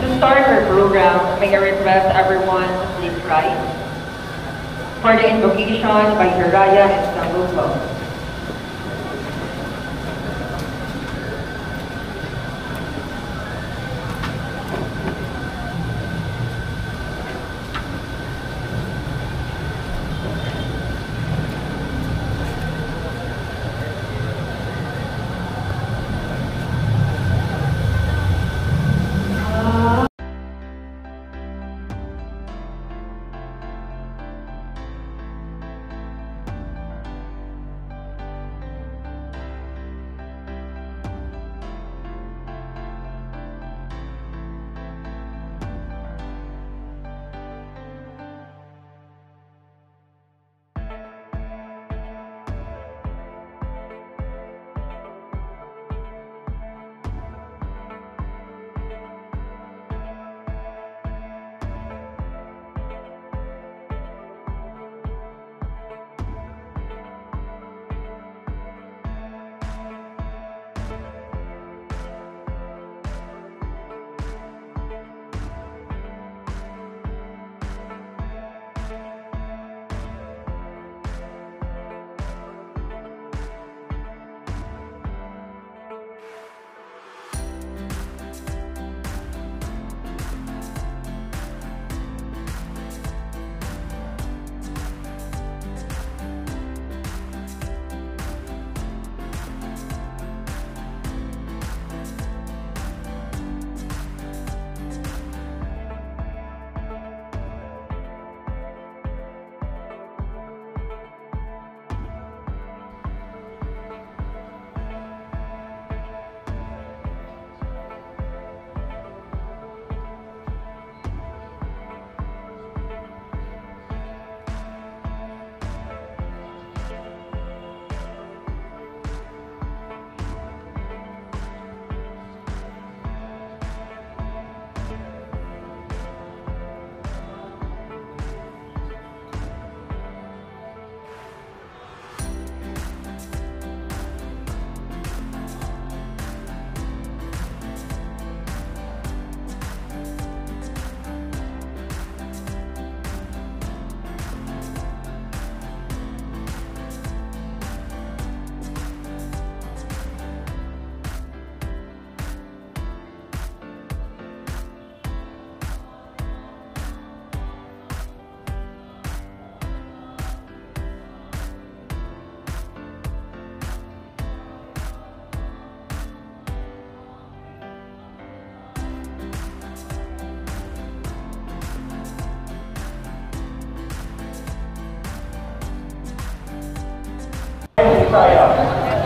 To start our program, may I request everyone to please rise for the invocation by Hiraya and Sambuco.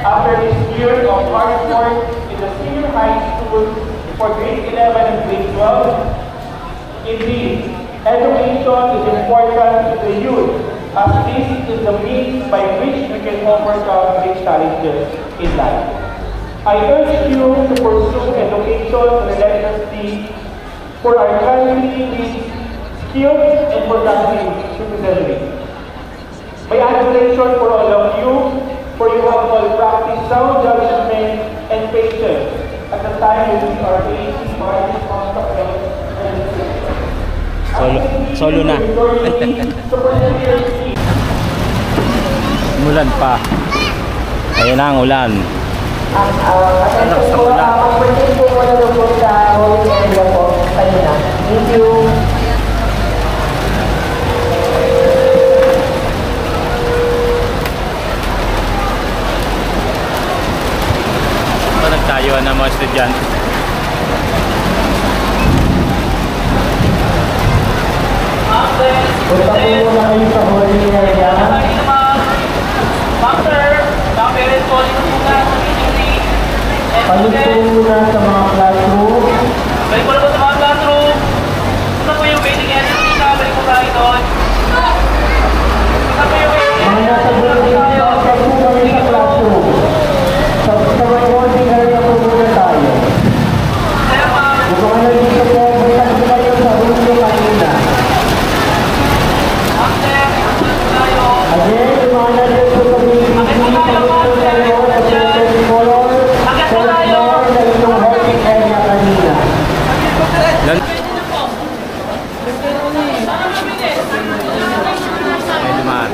After this year of hard work in the senior high school for grade 11 and grade 12, indeed, education is important to the youth as this is the means by which we can overcome these challenges in life. I urge you to pursue education relentlessly for our country needs skilled and productive citizenry. My admiration for all of you, for you have all practiced sound judgment and patience at the time when we are facing margin contract and Solo na. Umulan pa. Ayan na ang ulan. Thank you. Nagtayuan ng mga estudyante. Punta po muna kayo sa holding area. Palit po muna sa mga classroom. Balik po na po sa mga classroom. Ito po yung waiting area. Balik po tayo doon. Ito po yung waiting area. Mga nasa building, pasok po kami sa classroom. Sa mga holding area po muna tayo. Kung mga nandito po, balik po kayo sa room nyo kanina. Again, yung mga nandito sa building, balik po tayo sa certain color, certain color na itong holding area kanina. May dumaan.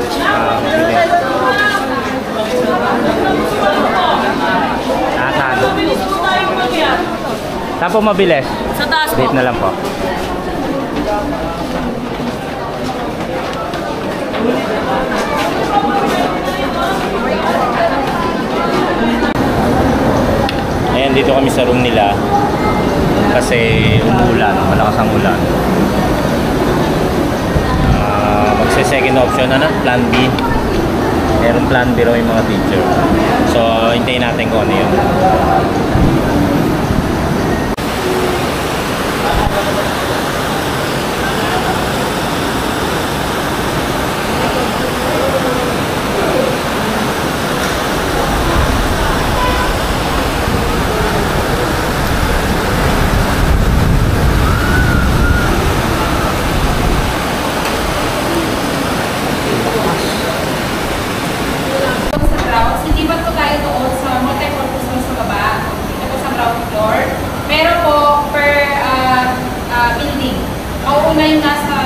Mabilis. Saan? Saan po mabilis? Sa taas po. Date na lang po. Ayan, dito kami sa room nila kasi umuulan, malakas ang ulan. Magse-second option na plan B. Meron plan B raw yung mga teacher. So, hintayin natin kung ano yun. Hindi ba po tayo doon sa multi-purpose room sa baba? Ito po sa ground floor. Pero po, per building, mauuna yung nasa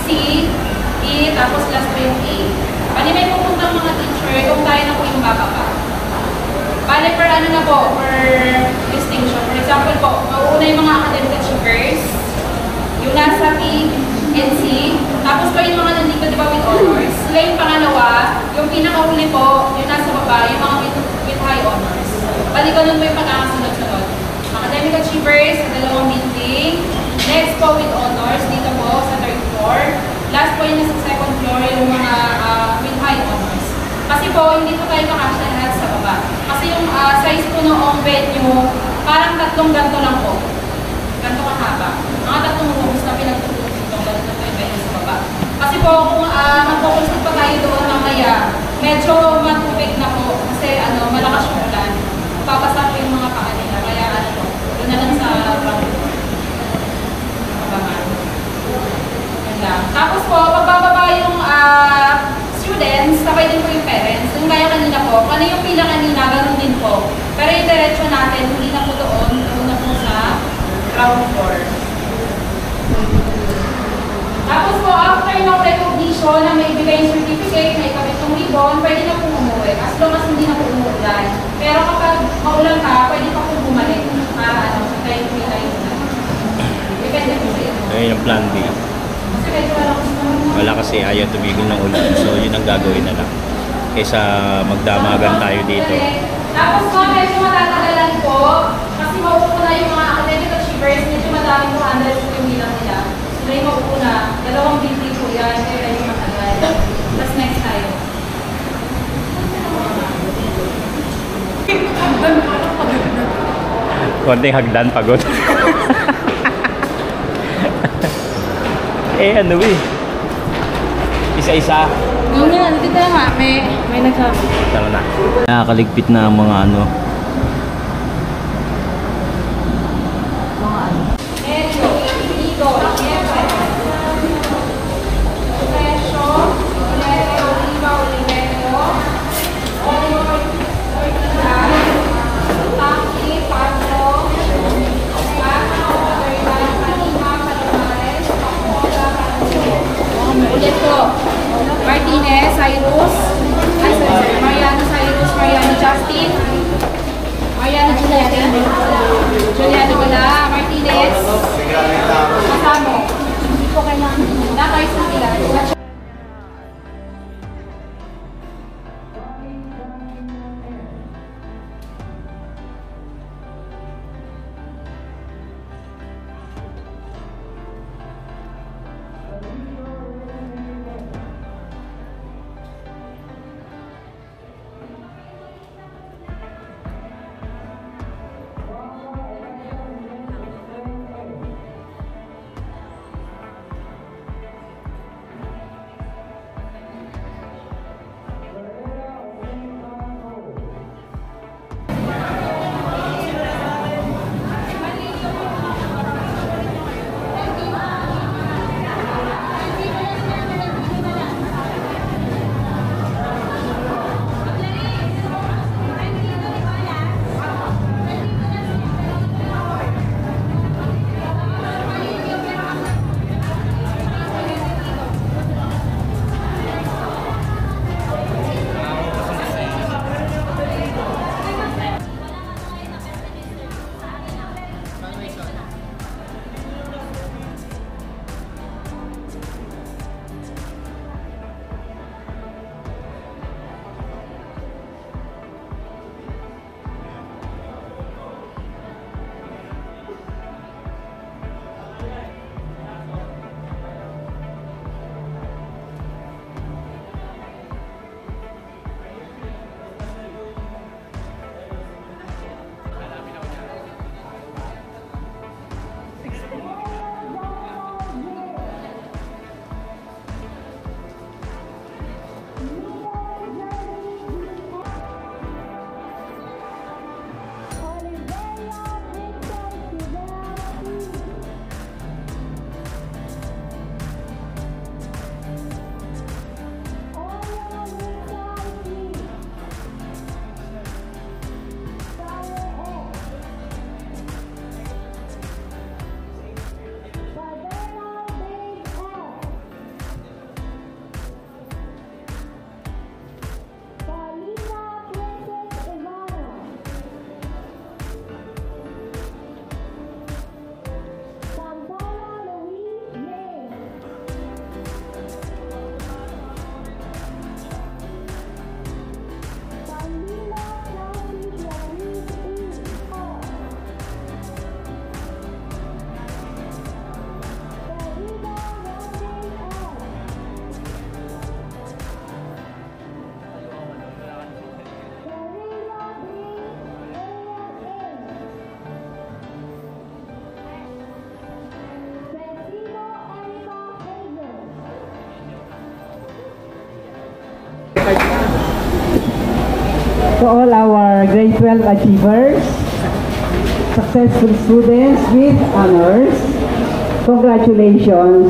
C, E, tapos last po yung A. Bali may pupuntang mga teacher, kung tayo na po yung bababa. Bali per ano na po, per distinction. For example po, mauuna yung mga academic achievers, yung nasa P and C, tapos po yung mga nandito di ba with honors. Sila yung pangalawa, yung pinakahuli po, yung nasa baba, yung mga with high honors. Bali ganun po yung pagkakasunod-sunod. Academic achievers sa dalawang building. Next po with honors, dito po sa third floor. Last po yung nasa second floor, yung mga with high honors. Kasi po, hindi po tayo makasya lahat sa baba. Kasi yung size po noong venue, parang tatlong ganto lang po. Ganto kahaba. Mga tatlong rooms na pinagtutulong dito, ganito po yung venue sa baba. Kasi po, kung mag-focus pa tayo doon mamaya, medyo matubig na po. Kasi malakas yung ulan. Papasa po yung mga paa nila. Kaya doon na lang sa ground. Abangan. Yan lang. Tapos po, pagbababa yung students, sabay din po yung parents. Yung kaya kanina po, kung ano yung pila kanina, ganun din po. Pero yung diretsyo natin, hindi na po doon na po sa ground floor. Tapos po, after ng recognition na may ibigay yung certificate, may kapit ng ribbon, pwede na po umuwi. As long as hindi na po umuulan. Pero kapag maulan ka, pwede pa po bumalik para tayo tayo na. Depende po sa iyo. Ayun yung plan B. Kasi medyo Wala kasi ayaw tumigil ng ulan. So, yun ang gagawin na lang. Kaysa magdamagan tayo dito. Tapos po, medyo matatagalan po. Kasi mauuna yung mga academic achievers, medyo madaming 200 po yung bilang nila. Sila yung mauuna. Dalawang building po yan. Kaya medyo matagal. Tapos next tayo. Konting hagdan, pagod. Ano isa-isa. Yung nga, dito na nga. May nagsabi. Tara na. Nakakaligpit na ang mga Medyo, dito, siyempre. Presyo, uleto, oliva, oliveto, oliva, taki, pato, Uleto, Martinez, Cyrus, Mariano Cyrus, Mariano Justin, Mariano Juliano wala, Martinez, Masamo. Hindi ko kailangan. Nakay sa sila. all our grade 12 achievers, successful students with honors, congratulations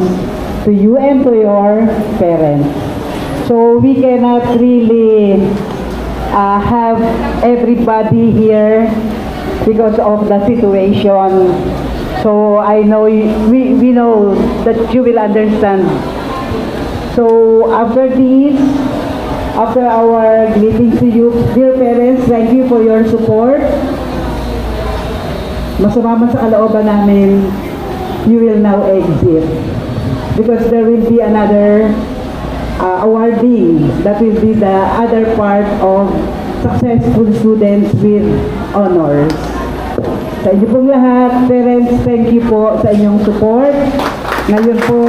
to you and to your parents. So we cannot really have everybody here because of the situation. So I know we know that you will understand. So after this, after our greetings to you, dear parents, thank you for your support. Masama man sa kalooban namin, you will now exit. Because there will be another awarding. That will be the other part of successful students with honors. Sa inyo pong lahat, parents, thank you po sa inyong support. Ngayon po,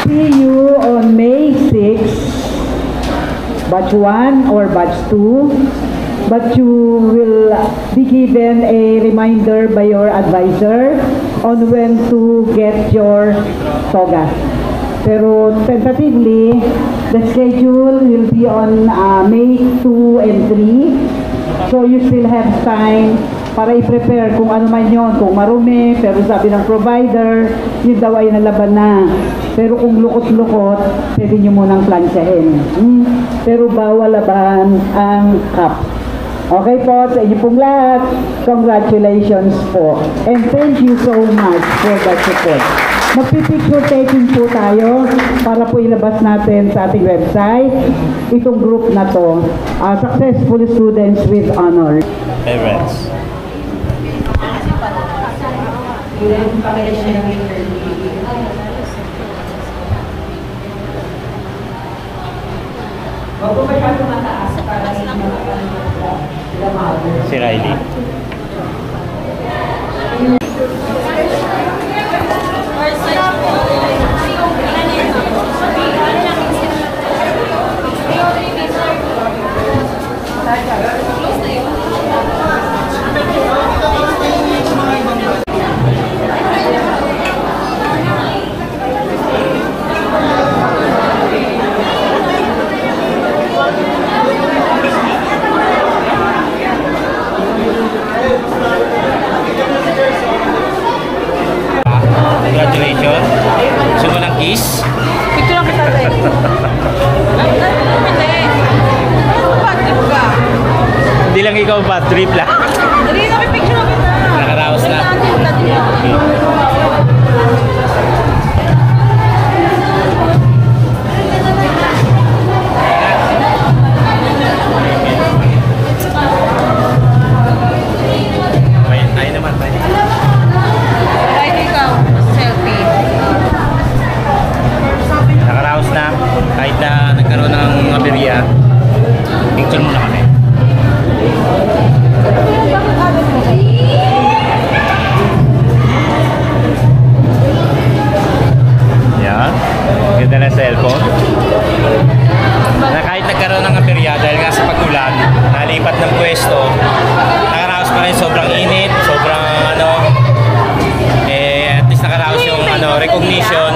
see you on May 6, batch 1 or batch 2. But you will be given a reminder by your advisor on when to get your toga. Pero tentatively, the schedule will be on May 2 and 3. So you still have time para i-prepare kung ano man yun, kung marumi, pero sabi ng provider, yun daw ay nalaban na. Pero kung lukot-lukot, pwede nyo munang plansyahin. Pero bawal laban ang cup. Okay po, sa inyo pong lahat, congratulations po. And thank you so much for that support. Magpipicture taking po tayo para po ilabas natin sa ating website itong group na to, Successful Students with Honor. Parents. Huwag po masyado mataas para hindi Si Riley. Congratulations. Gusto mo ng kiss? Picture lang kita tayo. Hindi lang ikaw bad trip lang. Hindi na may picture lang kita. Nakaraos na. Tayo naman, tayo. Kahit ikaw, selfie. Nakaraos na. Kahit na nagkaroon ng aberya, picture muna kami. Yan. Ganda na cellphone. Na kahit nagkaroon ng aberya dahil nga sa pag-ulan, nalipat ng pwesto, nakaraos pa rin sobrang init, sobrang at least nakaraos yung recognition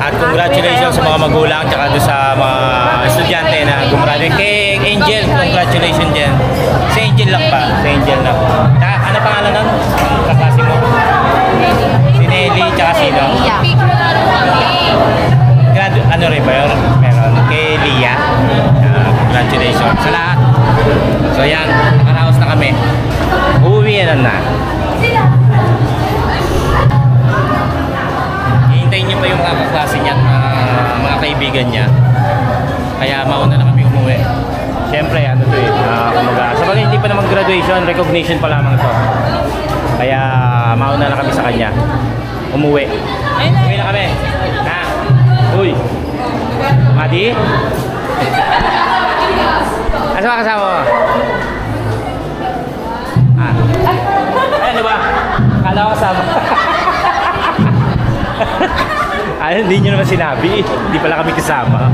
at congratulations sa mga magulang tsaka doon sa mga estudyante na gumraduate. Kay Angel, congratulations dyan. Si Angel lang ba? Si Angel lang. Ano pangalan nun? Kaklase mo? Si Nelly tsaka sino? Picture lang kami. Ano rin ba yun? Meron. Kay Lia. Congratulations sa lahat. So yan, nakaraos na kami. Uuwi na. Hihintayin niyo pa yung mga kaklase niya at mga kaibigan niya. Kaya mauna na kami umuwi. Siyempre, sa bagay hindi pa naman graduation, recognition pa lamang to. Kaya mauna na kami sa kanya. Umuwi. Umuwi na kami. Ha? Uy! Madi? Asa ba kasama mo? Ano ba? Kala ko kasama. Hindi nyo naman sinabi. Hindi pala kami kasama.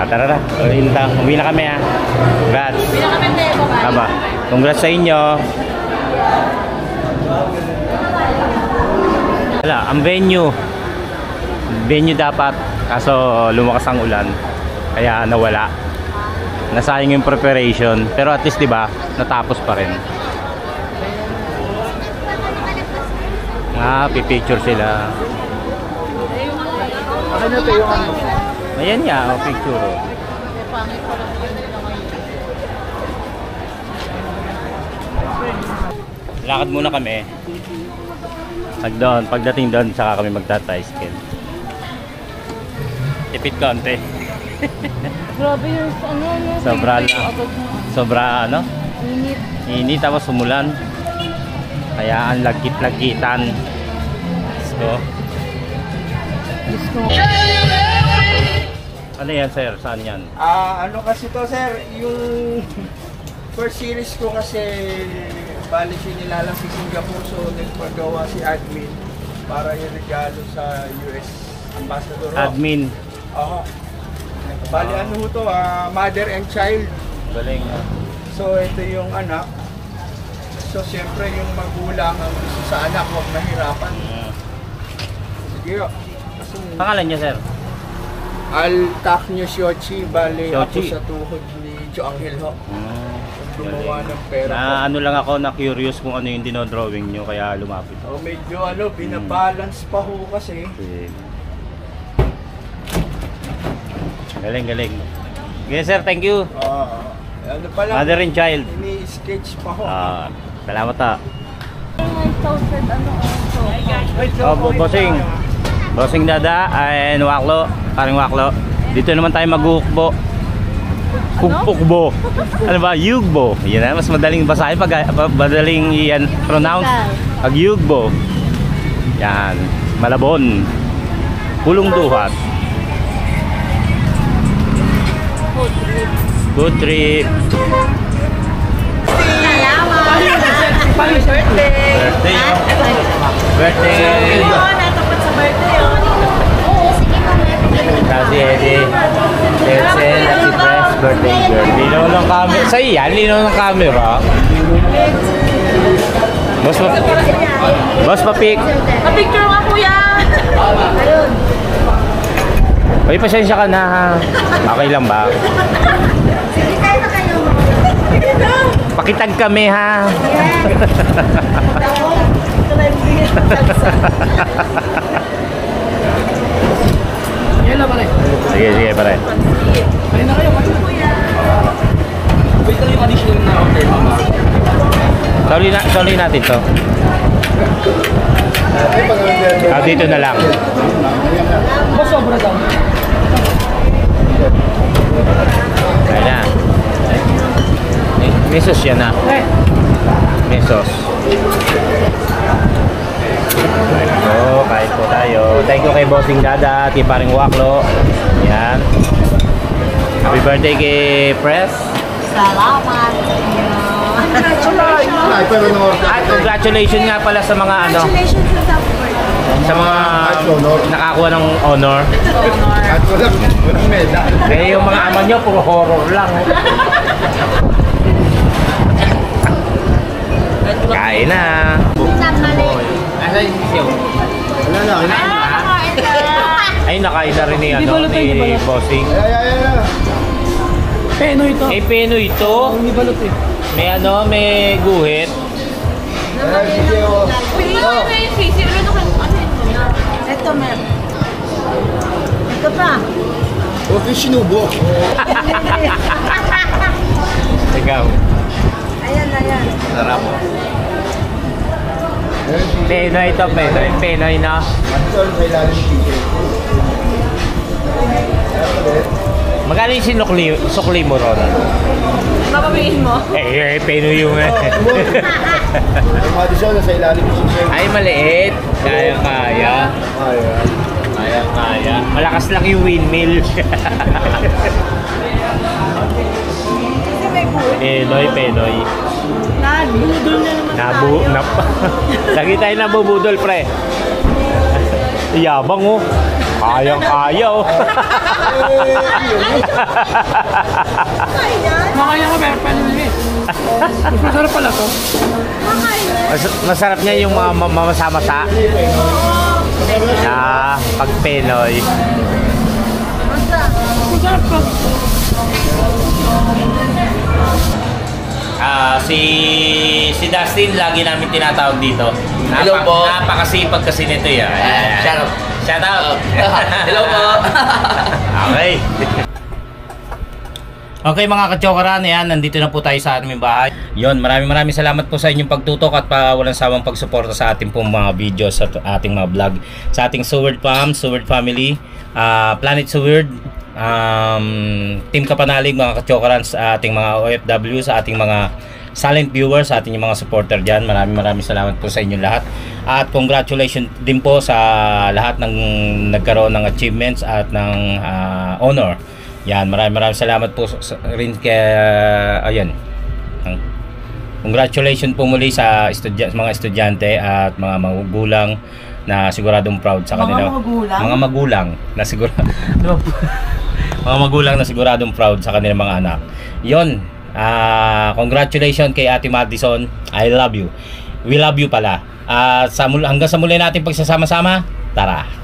Tara na. Uwi na kami ha. Congrats. Uwi na kami tayo. Tama. Congrats sa inyo. Wala, ang venue dapat Kaso lumakas ang ulan, kaya nawala. Nasayang yung preparation, pero at least 'di ba, natapos pa rin. Pipicture sila. Ayan nga, picture. Lakad muna kami. Pagdating doon, saka kami magta-tricycle. Tipid konti. Grabe yung Sobra Init. Init tapos umulan. Kaya ang lagkit-lagkitan. So, ano yan, sir? Saan yan? Ano kasi to, sir, yung first series ko kasi bali sinilalang si Singapore, so nagpagawa si admin para yung regalo sa US Ambassador. Admin. Bali ano ho to, mother and child. Galing. So ito yung anak. So siyempre yung magulang ang gusto sa anak, huwag mahirapan. Sige o. Pangalan niya, sir? Al-Taknyo Shochi, bali ako Shochi. sa tuhod ni Jo Angel ho. Gumawa ng pera ko. Ano lang ako, na curious kung ano yung dinodrawing nyo, kaya lumapit ako. Medyo binabalance pa ho kasi. Galing. Okay, sir, thank you. Ano pa lang, Mother and child. ini-sketch pa ho. Salamat ha. Ano, Bossing Dada and Waklo, paring Waklo. Dito naman tayo mag-ukbo. Ukbo. Ano ba? Yugbo. Yan na, mas madaling basahin pag madaling yan pronounce. Pag Yugbo. Yan, Malabon. Pulong Duhat. Good trip. Birthday. Natapat sa birthday, Kasi Eddie, Edsel at si Press, birthday girl. Linaw ng camera. Sa iyan, linaw ng camera. Boss pa-pic. Pa-picture nga, kuya! Ayun. Uy, pasensya ka na ha. Okay lang ba? Sige, kayo na kayo. Pakitag kami ha. Sige, pare. Wait lang yung additional na order, mama. Sorry natin to. Dito na lang. Sobra daw. Ayan na. Mesos yan na. Mesos. Kahit po tayo. Thank you kay Bossing Dada, kay paring Waklo. Yan. Happy birthday kay Press. Salamat. At congratulations nga pala sa mga ano, Congratulations sa birthday. sa mga nakakuha ng honor. Kaya yung mga ama nyo, puro horror lang. Kain na. Asa yung sisiyo? Wala na. Ay, nakain na rin ni, ni Bossing. Peno ito. Peno ito. Hindi balot eh. May guhit. Ito, ma'am. Ito pa. Huwag yung sinubo. Ikaw. Ayan. Sarap. Penoy ito, Penoy na. Magkano yung sukli mo ron? Papabihin mo? Penoy yung Ang madisyon sa ilalim ng Ay, maliit. Kaya. Malakas lang yung windmill. Penoy. Nabudol na naman tayo. Lagi tayo nabubudol, pre. Yabang oh. Kayang-kaya oh. Makaya ko, pero panimili. Masarap pala to. Masarap niya yung mga mamasa-masa. Pag Penoy. Masarap po. Si Dustin, lagi namin tinatawag dito. Hello po. Napakasipag kasi nito yan. Shout out. Shout out. Hello po. Okay. Okay mga kachokaran, yan, nandito na po tayo sa aming bahay. Yon, maraming salamat po sa inyong pagtutok at walang sawang pagsuporta sa ating pong mga videos at ating mga vlog. Sa ating Seward Fam, Seward Family, Planet Seward, Team Kapanalig, mga kachokaran, sa ating mga OFW, sa ating mga silent viewers, sa ating mga supporter dyan. Maraming salamat po sa inyong lahat. At congratulations din po sa lahat ng nagkaroon ng achievements at ng honor. Yan, maraming salamat po rin kaya ayan. Congratulations po muli sa mga estudyante at mga magulang na siguradong proud sa kanila. Mga magulang na sigurado. Mga magulang na siguradong proud sa kanilang mga anak. Yon. Congratulations kay Ate Madison. I love you. We love you pala. Hanggang sa muli natin pagsasama-sama. Tara.